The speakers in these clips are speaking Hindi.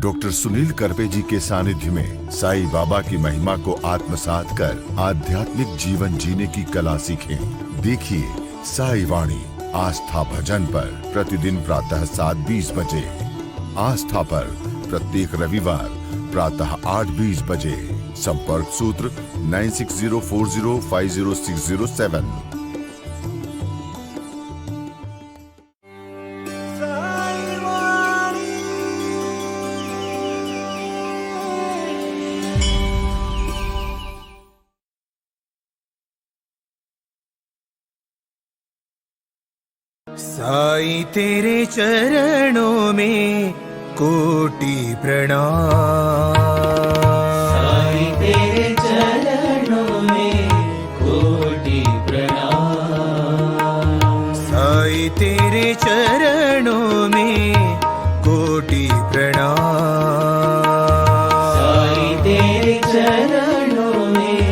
डॉक्टर सुनील करपे जी के सानिध्य में साईं बाबा की महिमा को आत्मसात कर आध्यात्मिक जीवन जीने की कला सीखें। देखिए साई वाणी आस्था भजन पर प्रतिदिन प्रातः 7:20 बजे, आस्था पर प्रत्येक रविवार प्रातः 8:20 बजे। संपर्क सूत्र 9604050607। साईं तेरे चरणों में कोटि प्रणाम। साईं तेरे चरणों में कोटि प्रणाम। साईं तेरे चरणों में कोटि प्रणाम। साईं तेरे चरणों में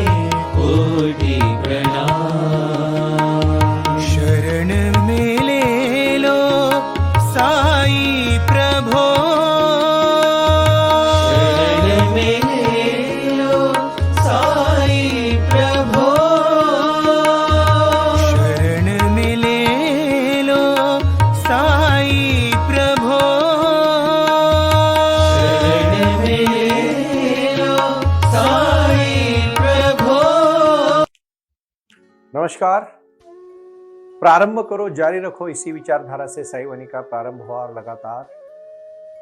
कोटि प्रणाम। शरण में ले लो साईं प्रभो। शरण में ले लो साईं प्रभो। शरण में ले लो साईं प्रभो। शरण में ले लो साईं प्रभो। नमस्कार। प्रारंभ करो जारी रखो, इसी विचारधारा से साई वाणी का प्रारंभ हुआ और लगातार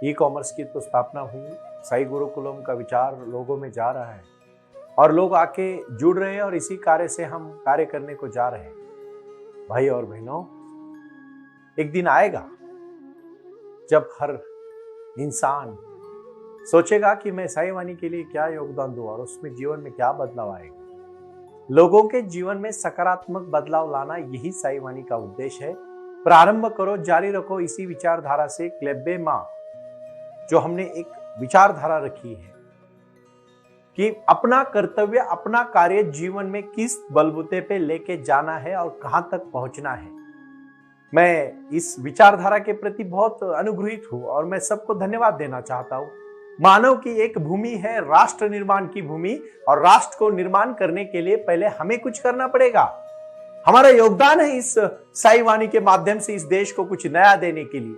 ई कॉमर्स की तो स्थापना हुई। साई गुरुकुलम का विचार लोगों में जा रहा है और लोग आके जुड़ रहे हैं और इसी कार्य से हम कार्य करने को जा रहे हैं। भाई और बहनों, एक दिन आएगा जब हर इंसान सोचेगा कि मैं साई वाणी के लिए क्या योगदान दूं और उसमें जीवन में क्या बदलाव आएगा। लोगों के जीवन में सकारात्मक बदलाव लाना, यही साई वाणी का उद्देश्य है। प्रारंभ करो जारी रखो, इसी विचारधारा से क्लेब्बे मां जो हमने एक विचारधारा रखी है कि अपना कर्तव्य, अपना कार्य जीवन में किस बलबूते पे लेके जाना है और कहां तक पहुंचना है। मैं इस विचारधारा के प्रति बहुत अनुग्रहित हूं और मैं सबको धन्यवाद देना चाहता हूं। मानव की एक भूमि है राष्ट्र निर्माण की भूमि, और राष्ट्र को निर्माण करने के लिए पहले हमें कुछ करना पड़ेगा। हमारा योगदान है इस साई वाणी के माध्यम से इस देश को कुछ नया देने के लिए।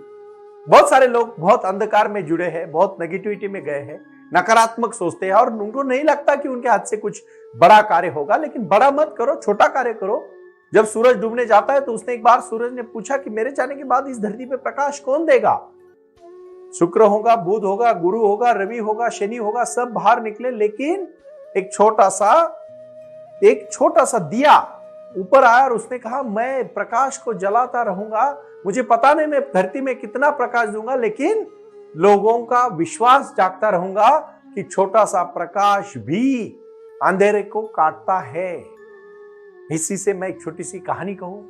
बहुत सारे लोग बहुत अंधकार में जुड़े हैं, बहुत नेगेटिविटी में गए हैं, नकारात्मक सोचते हैं और उनको नहीं लगता कि उनके हाथ से कुछ बड़ा कार्य होगा। लेकिन बड़ा मत करो, छोटा कार्य करो। जब सूरज डूबने जाता है तो उसने एक बार सूरज ने पूछा कि मेरे जाने के बाद इस धरती पे प्रकाश कौन देगा। शुक्र होगा, बुध होगा, गुरु होगा, रवि होगा, शनि होगा, सब बाहर निकले, लेकिन एक छोटा सा दिया ऊपर आया और उसने कहा मैं प्रकाश को जलाता रहूंगा। मुझे पता नहीं मैं धरती में कितना प्रकाश दूंगा, लेकिन लोगों का विश्वास जागता रहूंगा कि छोटा सा प्रकाश भी अंधेरे को काटता है। इसी से मैं एक छोटी सी कहानी कहूं।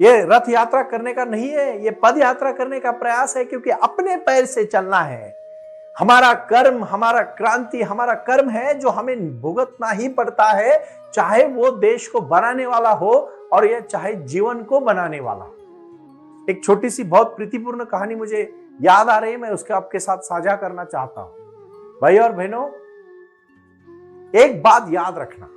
ये रथ यात्रा करने का नहीं है, ये पद यात्रा करने का प्रयास है, क्योंकि अपने पैर से चलना है। हमारा कर्म, हमारा क्रांति, हमारा कर्म है जो हमें भुगतना ही पड़ता है, चाहे वो देश को बनाने वाला हो और यह चाहे जीवन को बनाने वाला। एक छोटी सी बहुत प्रीतिपूर्ण कहानी मुझे याद आ रही है, मैं उसके आपके साथ साझा करना चाहता हूं। भाई और बहनों, एक बात याद रखना,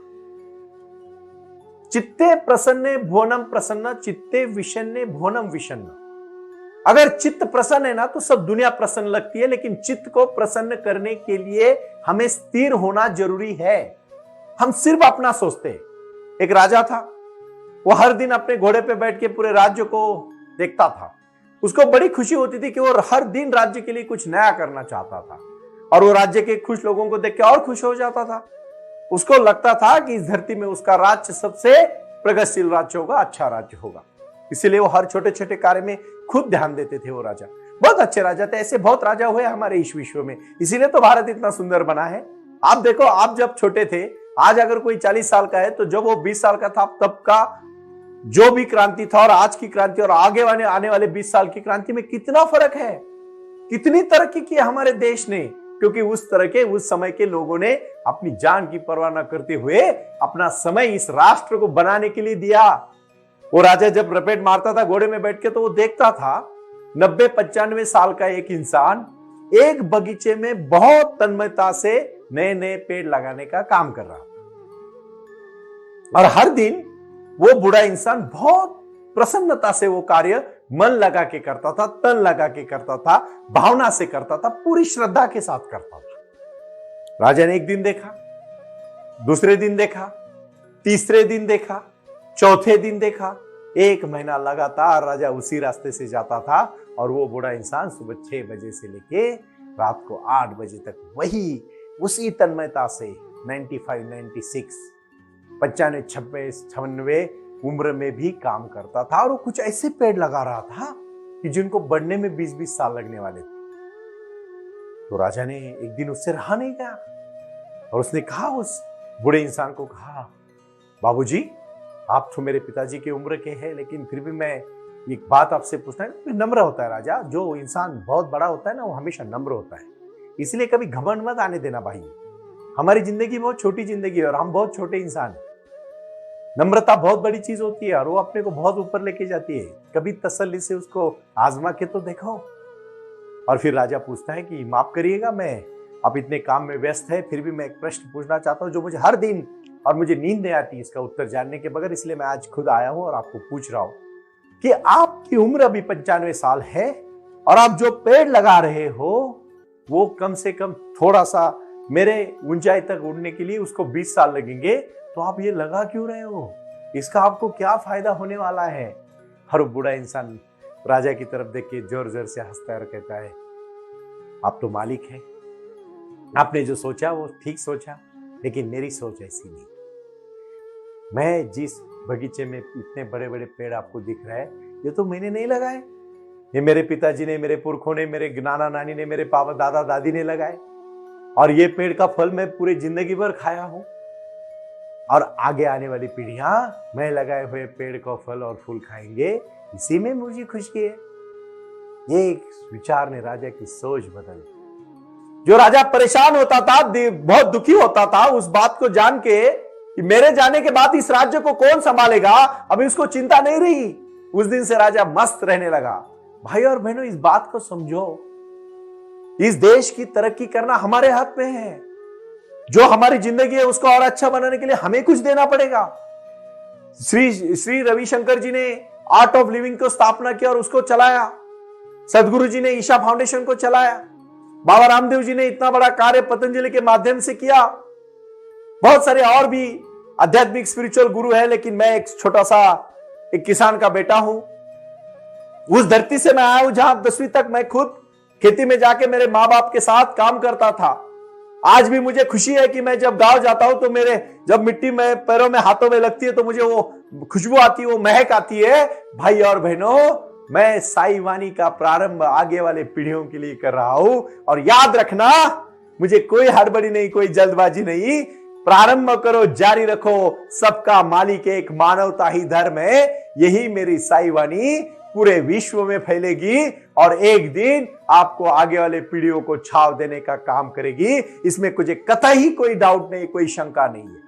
चित्ते प्रसन्ने भुवनम प्रसन्न, चित्ते विषन्ने भुवनम विषन्न। अगर चित्त प्रसन्न है ना तो सब दुनिया प्रसन्न लगती है, लेकिन चित्त को प्रसन्न करने के लिए हमें स्थिर होना जरूरी है। हम सिर्फ अपना सोचते हैं। एक राजा था, वो हर दिन अपने घोड़े पे बैठ के पूरे राज्य को देखता था। उसको बड़ी खुशी होती थी कि वो हर दिन राज्य के लिए कुछ नया करना चाहता था और वो राज्य के खुश लोगों को देख के और खुश हो जाता था। उसको लगता था कि इस धरती में उसका राज्य सबसे प्रगतिशील राज्य होगा, अच्छा राज्य होगा। इसीलिए वो हर छोटे छोटे कार्य में खुद ध्यान देते थे। वो राजा बहुत अच्छे राजा थे। ऐसे बहुत राजा हुए हमारे इस विश्व में, इसीलिए तो भारत इतना सुंदर बना है। आप देखो, आप जब छोटे थे, आज अगर कोई 40 साल का है तो जब वो 20 साल का था तब का जो भी क्रांति था और आज की क्रांति और आगे आने वाले 20 साल की क्रांति में कितना फर्क है। कितनी तरक्की की हमारे देश ने, क्योंकि उस समय के लोगों ने अपनी जान की परवाह न करते हुए अपना समय इस राष्ट्र को बनाने के लिए दिया। वो राजा जब रपेट मारता था घोड़े में बैठ के, तो वो देखता था 90-95 साल का एक इंसान एक बगीचे में बहुत तन्मयता से नए नए पेड़ लगाने का काम कर रहा था। और हर दिन वो बूढ़ा इंसान बहुत प्रसन्नता से वो कार्य मन लगा के करता था, तन लगा के करता था, भावना से करता था, पूरी श्रद्धा के साथ करता था। राजा ने एक दिन देखा, दूसरे दिन देखा, तीसरे दिन देखा, चौथे दिन देखा, 1 महीना लगातार राजा उसी रास्ते से जाता था और वो बूढ़ा इंसान सुबह 6 बजे से लेके रात को 8 बजे तक वही उसी तन्मयता से 95, 96, 95, 96, 96 उम्र में भी काम करता था। और वो कुछ ऐसे पेड़ लगा रहा था कि जिनको बढ़ने में 20-20 साल लगने वाले थे। तो राजा ने एक दिन उससे रहा नहीं गया और उसने कहा, उस बूढ़े इंसान को कहा, बाबूजी, आप तो मेरे पिताजी की उम्र के हैं, लेकिन फिर भी मैं एक बात आपसे पूछना है। नम्र होता है राजा, जो इंसान बहुत बड़ा होता है ना, वो हमेशा नम्र होता है, इसलिए कभी घमंड मत आने देना भाई। हमारी जिंदगी बहुत छोटी जिंदगी है और हम बहुत छोटे इंसान हैं। नम्रता बहुत बड़ी चीज होती है और वो अपने को बहुत ऊपर लेके जाती है। कभी तसल्ली से उसको आजमा के तो देखो। और फिर राजा पूछता है कि माफ करिएगा, मैं अब इतने काम में व्यस्त है, फिर भी मैं एक प्रश्न पूछना चाहता हूं जो मुझे हर दिन और मुझे नींद नहीं आती इसका उत्तर जानने के बगैर, इसलिए मैं आज खुद आया हूं और आपको पूछ रहा हूं कि आपकी उम्र अभी 95 साल है और आप जो पेड़ लगा रहे हो वो कम से कम थोड़ा सा मेरे ऊंचाई तक उड़ने के लिए उसको 20 साल लगेंगे, तो आप ये लगा क्यों रहे हो? इसका आपको क्या फायदा होने वाला है? हर बूढ़ा इंसान राजा की तरफ देख के जोर जोर से हंसता है और कहता है, आप तो मालिक हैं, आपने जो सोचा वो ठीक सोचा, लेकिन मेरी सोच ऐसी नहीं। मैं जिस बगीचे में इतने बड़े बड़े पेड़ आपको दिख रहा है, ये तो मैंने नहीं लगाए, ये मेरे पिताजी ने, मेरे पुरखों ने, मेरे नाना नानी ने, मेरे पापा दादा दादी ने लगाए। और ये पेड़ का फल मैं पूरी जिंदगी भर खाया हूं और आगे आने वाली पीढ़ियां मैं लगाए हुए पेड़ का फल और फूल खाएंगे, इसी में मुझे खुशी है। ये एक विचार ने राजा की सोच बदल दी। जो राजा परेशान होता था, बहुत दुखी होता था उस बात को जान के कि मेरे जाने के बाद इस राज्य को कौन संभालेगा, अभी उसको चिंता नहीं रही। उस दिन से राजा मस्त रहने लगा। भाई और बहनों, इस बात को समझो, इस देश की तरक्की करना हमारे हाथ में है। जो हमारी जिंदगी है उसको और अच्छा बनाने के लिए हमें कुछ देना पड़ेगा। श्री रविशंकर जी ने आर्ट ऑफ लिविंग को स्थापना किया और उसको चलाया। सदगुरु जी ने ईशा फाउंडेशन को चलाया। बाबा रामदेव जी ने इतना बड़ा कार्य पतंजलि के माध्यम से किया। बहुत सारे और भी आध्यात्मिक स्पिरिचुअल गुरु है, लेकिन मैं एक छोटा सा एक किसान का बेटा हूं। उस धरती से मैं आया हूं जहां 10वीं तक मैं खुद खेती में जाके मेरे माँ बाप के साथ काम करता था। आज भी मुझे खुशी है कि मैं जब गांव जाता हूं तो मेरे जब मिट्टी में पैरों में हाथों में लगती है तो मुझे वो खुशबू आती है, वो महक आती है। भाई और बहनों, मैं साई वाणी का प्रारंभ आगे वाले पीढ़ियों के लिए कर रहा हूं। और याद रखना, मुझे कोई हड़बड़ी नहीं, कोई जल्दबाजी नहीं। प्रारंभ करो, जारी रखो, सबका मालिक एक, मानवता ही धर्म है। यही मेरी साई वाणी पूरे विश्व में फैलेगी और एक दिन आपको आगे वाले पीढ़ियों को छाव देने का काम करेगी। इसमें कुछ कतई कोई डाउट नहीं, कोई शंका नहीं है।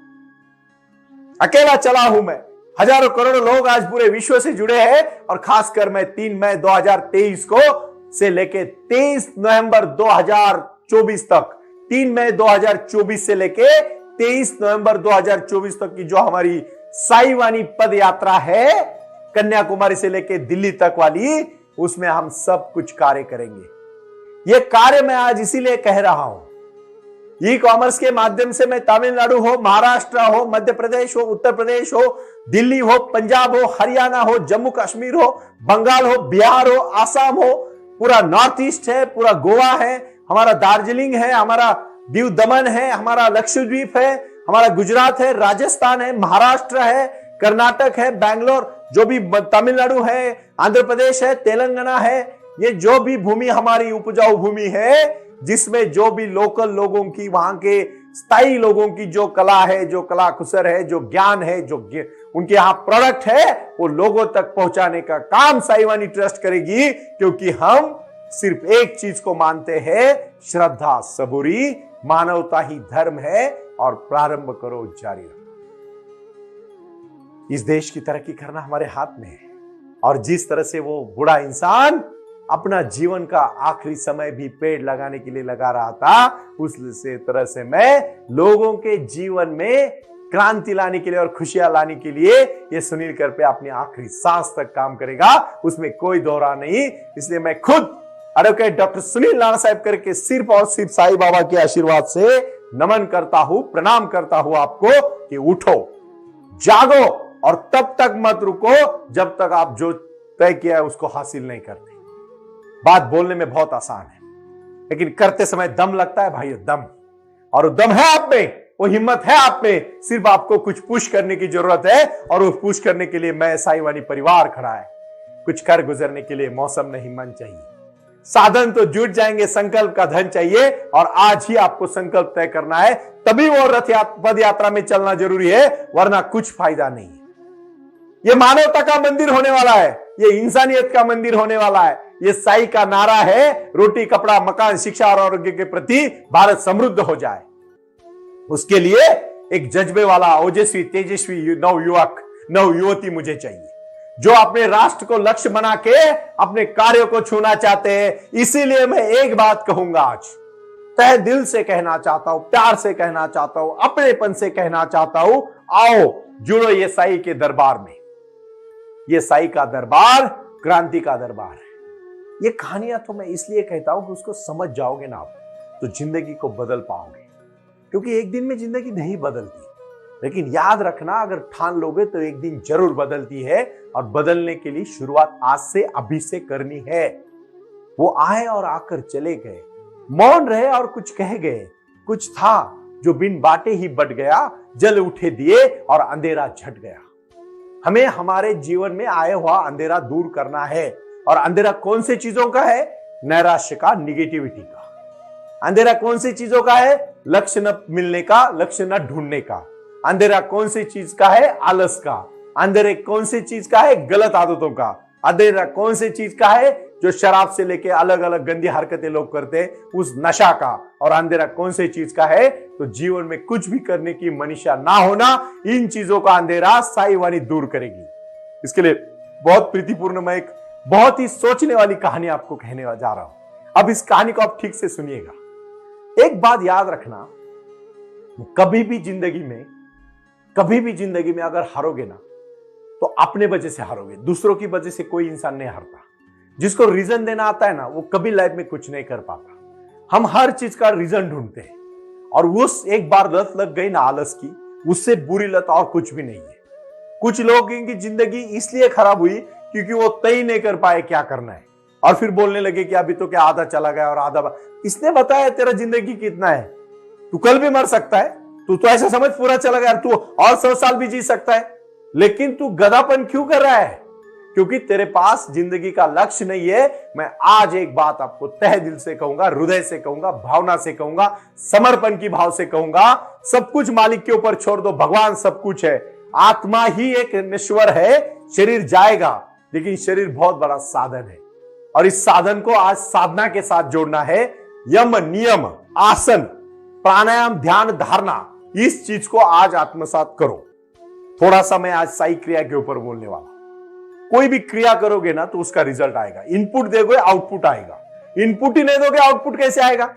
अकेला चला हूं मैं, हजारों करोड़ों लोग आज पूरे विश्व से जुड़े हैं और खासकर मैं 3 मई 2023 को से लेके 23 नवंबर 2024 तक, 3 मई 2024 से लेके 23 नवंबर 2024 तक की जो हमारी साई वाणी पद यात्रा है, कन्याकुमारी से लेके दिल्ली तक वाली, उसमें हम सब कुछ कार्य करेंगे। ये कार्य मैं आज इसीलिए कह रहा हूं। ई कॉमर्स के माध्यम से मैं तमिलनाडु हो, महाराष्ट्र हो, मध्य प्रदेश हो, उत्तर प्रदेश हो, दिल्ली हो, पंजाब हो, हरियाणा हो, जम्मू कश्मीर हो, बंगाल हो, बिहार हो, आसाम हो, पूरा नॉर्थ ईस्ट है, पूरा गोवा है, हमारा दार्जिलिंग है, हमारा दीव दमन है, हमारा लक्षद्वीप है, हमारा गुजरात है, राजस्थान है, महाराष्ट्र है, कर्नाटक है, बैंगलोर, जो भी तमिलनाडु है, आंध्र प्रदेश है, तेलंगाना है, ये जो भी भूमि हमारी उपजाऊ भूमि है, जिसमें जो भी लोकल लोगों की, वहां के स्थायी लोगों की जो कला है, जो कला कुशल है, जो ज्ञान है, जो उनके यहां प्रोडक्ट है, वो लोगों तक पहुंचाने का काम साई वाणी ट्रस्ट करेगी। क्योंकि हम सिर्फ एक चीज को मानते हैं, श्रद्धा सबूरी, मानवता ही धर्म है और प्रारंभ करो, जारी रखो। इस देश की तरक्की करना हमारे हाथ में है। और जिस तरह से वो बूढ़ा इंसान अपना जीवन का आखिरी समय भी पेड़ लगाने के लिए लगा रहा था, उसी तरह से मैं लोगों के जीवन में क्रांति लाने के लिए और खुशियां लाने के लिए ये सुनील करपे अपनी आखिरी सांस तक काम करेगा, उसमें कोई दोहरा नहीं। इसलिए मैं खुद एडवोकेट डॉक्टर सुनील नाना साहब करके सिर्फ और सिर्फ साईं बाबा के आशीर्वाद से नमन करता हूं, प्रणाम करता हूं आपको कि उठो, जागो और तब तक मत रुको जब तक आप जो तय किया है उसको हासिल नहीं करते। बात बोलने में बहुत आसान है, लेकिन करते समय दम लगता है भाई, दम। और वो दम है आप में, वो हिम्मत है आप में, सिर्फ आपको कुछ पुश करने की जरूरत है। और वो पुश करने के लिए मैं साईं वाणी परिवार खड़ा है। कुछ कर गुजरने के लिए मौसम नहीं, मन चाहिए। साधन तो जुट जाएंगे, संकल्प का धन चाहिए। और आज ही आपको संकल्प तय करना है, तभी वो पद यात्रा में चलना जरूरी है, वरना कुछ फायदा नहीं है। ये मानवता का मंदिर होने वाला है, ये इंसानियत का मंदिर होने वाला है। ये साईं का नारा है, रोटी कपड़ा मकान शिक्षा और आरोग्य के प्रति भारत समृद्ध हो जाए। उसके लिए एक जज्बे वाला ओजस्वी तेजस्वी नव युवक नव युवती मुझे चाहिए, जो अपने राष्ट्र को लक्ष्य बना के अपने कार्यों को छूना चाहते हैं। इसीलिए मैं एक बात कहूंगा, आज तहे दिल से कहना चाहता हूं, प्यार से कहना चाहता हूं, अपनेपन से कहना चाहता हूं, आओ जुड़ो ये साईं के दरबार में। ये साईं का दरबार क्रांति का दरबार है। ये कहानियां तो मैं इसलिए कहता हूं कि उसको समझ जाओगे ना आप, तो जिंदगी को बदल पाओगे। क्योंकि एक दिन में जिंदगी नहीं बदलती, लेकिन याद रखना, अगर ठान लोगे तो एक दिन जरूर बदलती है। और बदलने के लिए शुरुआत आज से, अभी से करनी है। वो आए और आकर चले गए, मौन रहे और कुछ कह गए। कुछ था जो बिन बाटे ही बट गया, जल उठे दिए और अंधेरा झट गया। हमें हमारे जीवन में आए हुआ अंधेरा दूर करना है। और अंधेरा कौन सी चीजों का है? नैराश्य का, निगेटिविटी का। अंधेरा कौन सी चीजों का है? लक्ष्य न मिलने का, लक्ष्य न ढूंढने का। अंधेरा कौन सी चीज का है? आलस का। अंधेरे कौन सी चीज का है? गलत आदतों का। अंधेरा कौन सी चीज का है? जो शराब से लेके अलग अलग गंदी हरकतें लोग करते हैं, उस नशा का। और अंधेरा कौन सी चीज का है? तो जीवन में कुछ भी करने की मनीषा ना होना। इन चीजों का अंधेरा साईं वाणी दूर करेगी। इसके लिए बहुत प्रीतिपूर्ण मैं एक बहुत ही सोचने वाली कहानी आपको कहने जा रहा हूं। अब इस कहानी को आप ठीक से सुनिएगा। एक बात याद रखना, कभी भी जिंदगी में अगर हारोगे ना, तो अपने वजह से हारोगे। दूसरों की वजह से कोई इंसान नहीं हारता। जिसको रीजन देना आता है ना, वो कभी लाइफ में कुछ नहीं कर पाता। हम हर चीज का रीजन ढूंढते हैं, और उस एक बार लत लग गई ना आलस की, उससे बुरी लत और कुछ भी नहीं है। कुछ लोगों की जिंदगी इसलिए खराब हुई क्योंकि वो तय नहीं कर पाए क्या करना है, और फिर बोलने लगे कि अभी तो क्या आधा चला गया और आधा। इसने बताया तेरा जिंदगी कितना है, तू कल भी मर सकता है, तू तो ऐसा समझ पूरा चला गया, तू और 100 साल भी जी सकता है। लेकिन तू गधापन क्यों कर रहा है? क्योंकि तेरे पास जिंदगी का लक्ष्य नहीं है। मैं आज एक बात आपको तहे दिल से कहूंगा, हृदय से कहूंगा, भावना से कहूंगा, समर्पण की भाव से कहूंगा, सब कुछ मालिक के ऊपर छोड़ दो। भगवान सब कुछ है। आत्मा ही एक नश्वर है, शरीर जाएगा, लेकिन शरीर बहुत बड़ा साधन है। और इस साधन को आज साधना के साथ जोड़ना है। यम, नियम, आसन, प्राणायाम, ध्यान, धारणा, इस चीज को आज आत्मसात करो। थोड़ा सा मैं आज साई क्रिया के ऊपर बोलने वाला। कोई भी क्रिया करोगे ना, तो उसका रिजल्ट आएगा। इनपुट दोगे, आउटपुट आएगा। इनपुट ही नहीं दोगे, आउटपुट कैसे आएगा?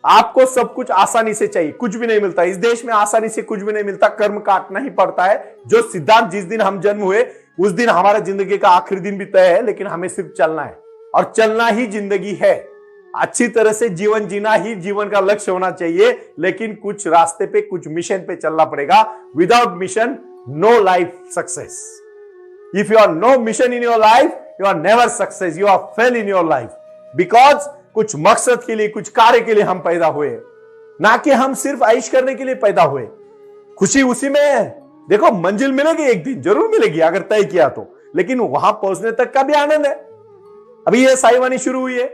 आपको सब कुछ आसानी से चाहिए, कुछ भी नहीं मिलता इस देश में। आसानी से कुछ भी नहीं मिलता, कर्म काटना ही पड़ता है। जो सिद्धांत, जिस दिन हम जन्म हुए उस दिन हमारा जिंदगी का आखिरी दिन भी तय है, लेकिन हमें सिर्फ चलना है, और चलना ही जिंदगी है। अच्छी तरह से जीवन जीना ही जीवन का लक्ष्य होना चाहिए, लेकिन कुछ रास्ते पे, कुछ मिशन पे चलना पड़ेगा। Without mission no life success. If you are no mission in your life, you are never success, you are fail in your life. Because कुछ मकसद के लिए, कुछ कार्य के लिए हम पैदा हुए, ना कि हम सिर्फ ऐश करने के लिए पैदा हुए। खुशी उसी में है। देखो, मंजिल मिलेगी एक दिन, जरूर मिलेगी अगर तय किया तो, लेकिन वहां पहुंचने तक का भी आनंद है। अभी ये साईं वाणी शुरू हुई है।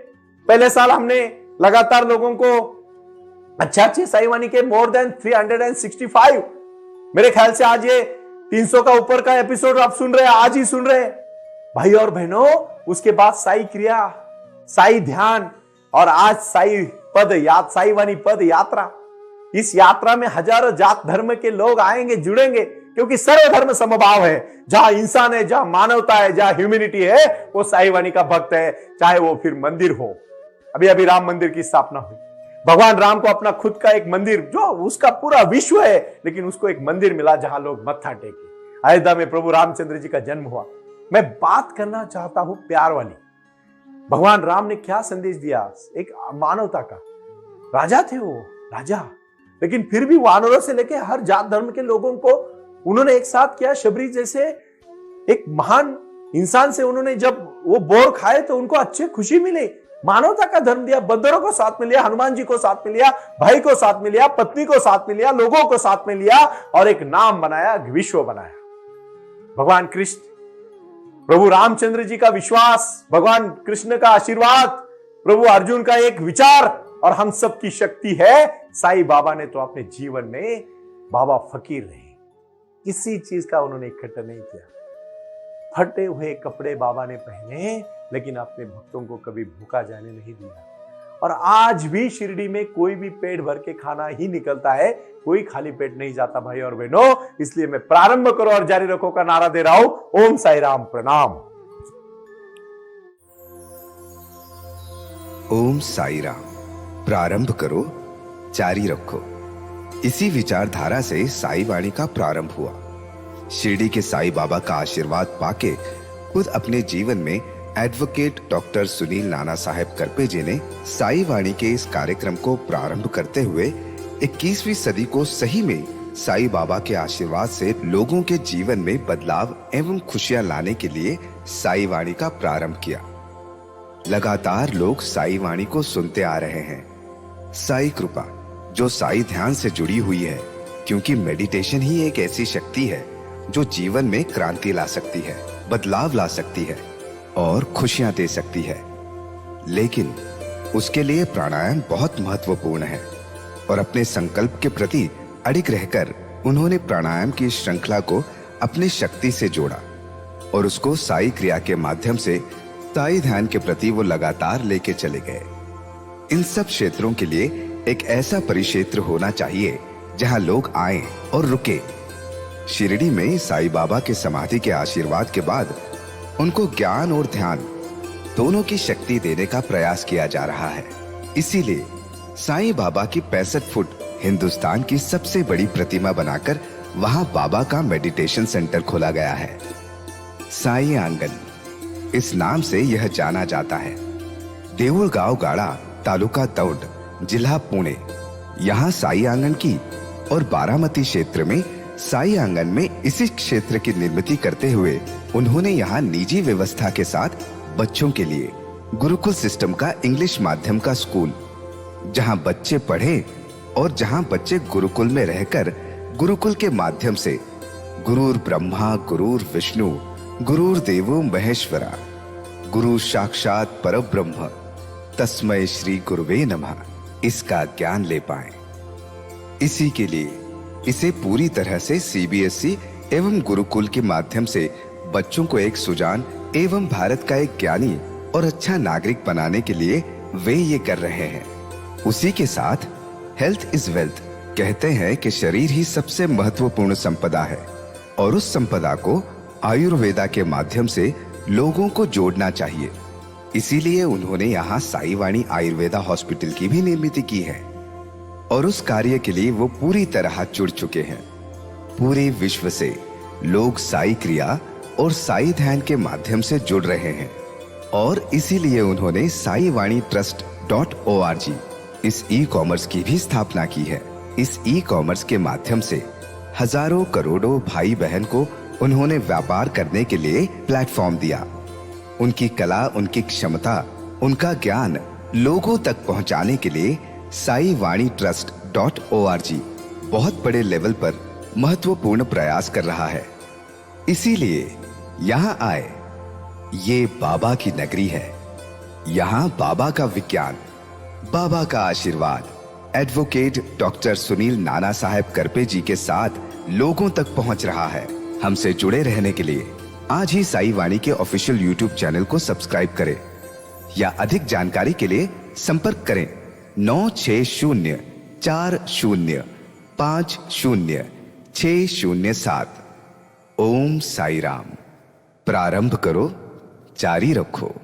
पहले साल हमने लगातार लोगों को अच्छे साईं वाणी के मोर देन 365, मेरे ख्याल से आज ये 300 का ऊपर का एपिसोड आप सुन रहे हैं, आज ही सुन रहे हैं भाई और बहनों। उसके बाद साई क्रिया, साई ध्यान, और आज साई वाणी पद यात्रा। इस यात्रा में हजारों जात धर्म के लोग आएंगे, जुड़ेंगे। क्योंकि सर्वधर्म समभाव है। जहां इंसान है, जहां मानवता है, जहां ह्यूमैनिटी है, वो साई वाणी का भक्त है, चाहे वो फिर मंदिर हो। अभी अभी राम मंदिर की स्थापना हुई। भगवान राम को अपना खुद का एक मंदिर, जो उसका पूरा विश्व है, लेकिन उसको एक मंदिर मिला जहां लोग मत्था टेके। अयोध्या में प्रभु रामचंद्र जी का जन्म हुआ। मैं बात करना चाहता हूं प्यार वाली। भगवान राम ने क्या संदेश दिया? एक मानवता का। राजा थे वो, राजा, लेकिन फिर भी वानरों से लेके हर जात धर्म के लोगों को उन्होंने एक साथ किया। शबरी जैसे एक महान इंसान से उन्होंने जब वो बोर खाए तो उनको अच्छे खुशी मिली। मानवता का धर्म दिया, बंदरों को साथ में लिया, हनुमान जी को साथ में लिया, भाई को साथ में लिया, पत्नी को साथ में लिया, लोगों को साथ में लिया और एक नाम बनाया, विश्व बनाया। भगवान कृष्ण, प्रभु रामचंद्र जी का विश्वास, भगवान कृष्ण का आशीर्वाद, प्रभु अर्जुन का एक विचार और हम सब की शक्ति है। साईं बाबा ने तो अपने जीवन में बाबा फकीर रहे, किसी चीज का उन्होंने इकट्ठा नहीं किया। फटे हुए कपड़े बाबा ने पहने, लेकिन अपने भक्तों को कभी भूखा जाने नहीं दिया। और आज भी शिरडी में कोई भी पेट भर के खाना ही निकलता है, कोई खाली पेट नहीं जाता भाई और बहनों। इसलिए मैं प्रारंभ करो और जारी रखो का नारा दे रहा हूं। ओम साई राम, प्रणाम। ओम साई राम, प्रारंभ करो, जारी रखो। इसी विचारधारा से साई वाणी का प्रारंभ हुआ। शिरडी के साई बाबा का आशीर्वाद पाके खुद अपने जीवन में एडवोकेट डॉक्टर सुनील नाना साहेब करपे जी ने साई वाणी के इस कार्यक्रम को प्रारंभ करते हुए 21वीं सदी को सही में साई बाबा के आशीर्वाद से लोगों के जीवन में बदलाव एवं खुशियां लाने के लिए साई वाणी का प्रारंभ किया। लगातार लोग साई वाणी को सुनते आ रहे हैं। साई कृपा जो साई ध्यान से जुड़ी हुई है, क्योंकि मेडिटेशन ही एक ऐसी शक्ति है जो जीवन में क्रांति ला सकती है, बदलाव ला सकती है और खुशियां दे सकती है। लेकिन उसके लिए प्राणायाम बहुत महत्वपूर्ण है और अपने संकल्प के प्रति अडिग रहकर उन्होंने प्राणायाम की श्रृंखला को अपनी शक्ति से जोड़ा और उसको साई क्रिया के माध्यम से साई ध्यान के प्रति वो लगातार लेके चले गए। इन सब क्षेत्रों के लिए एक ऐसा परिक्षेत्र होना चाहिए जहां लोग आए और रुके। शिरडी में साई बाबा के समाधि के आशीर्वाद के बाद उनको ज्ञान और ध्यान दोनों की शक्ति देने का प्रयास किया जा रहा है। इसीलिए साईं बाबा की 65 फुट हिंदुस्तान की सबसे बड़ी प्रतिमा बनाकर वहां बाबा का मेडिटेशन सेंटर खोला गया है। साई आंगन इस नाम से यह जाना जाता है। देऊळगाव गाड़ा, तालुका दौंड, जिला पुणे, यहाँ साई आंगन की और बारामती क्षेत्र में साई आंगन में इसी क्षेत्र की निर्मित करते हुए उन्होंने यहाँ निजी व्यवस्था के साथ बच्चों के लिए गुरुकुल सिस्टम का इंग्लिश माध्यम का स्कूल, जहाँ बच्चे पढ़े और जहाँ बच्चे गुरुकुल में रहकर गुरुकुल के माध्यम से गुरुर ब्रह्मा गुरुर विष्णु गुरुर देवो महेश्वरा गुरु साक्षात परब्रह्म तस्मै श्री गुरुवे नमः इसका ज्ञान ले पाएं। इसी के लिए इसे पूरी तरह से सीबीएसई एवं गुरुकुल के माध्यम से बच्चों को एक सुजान एवं भारत का एक ज्ञानी और अच्छा नागरिक बनाने के लिए वे ये कर रहे हैं। उसी के साथ हेल्थ इज वेल्थ कहते हैं कि शरीर ही सबसे महत्वपूर्ण संपदा है और उस संपदा को आयुर्वेदा के माध्यम से लोगों को जोड़ना चाहिए। इसीलिए उन्होंने यहाँ साई वाणी आयुर्वेदा हॉस्पिटल की भी निर्मित की है और उस कार्य के लिए वो पूरी तरह जुड़ चुके हैं। पूरे विश्व से लोग साई क्रिया और साई ध्यान के माध्यम से जुड़ रहे हैं और इसीलिए उन्होंने साई वाणी trust.org इस ई कॉमर्स की भी स्थापना की है। इस ई कॉमर्स के माध्यम से हजारों करोड़ों भाई बहन को उन्होंने व्यापार करने के लिए प्लेटफॉर्म दिया। उनकी कला, उनकी क्षमता, उनका ज्ञान लोगों तक पहुंचाने के लिए साई वाणी trust.org बहुत बड़े लेवल पर महत्वपूर्ण प्रयास कर रहा है। इसीलिए यहाँ आए। ये बाबा की नगरी है। यहाँ बाबा का विज्ञान, बाबा का आशीर्वाद एडवोकेट डॉक्टर सुनील नाना साहेब करपे जी के साथ लोगों तक पहुंच रहा है। हमसे जुड़े रहने के लिए आज ही साई वाणी के ऑफिशियल यूट्यूब चैनल को सब्सक्राइब करें या अधिक जानकारी के लिए संपर्क करें 9604050607। ओम साई राम। प्रारंभ करो, जारी रखो।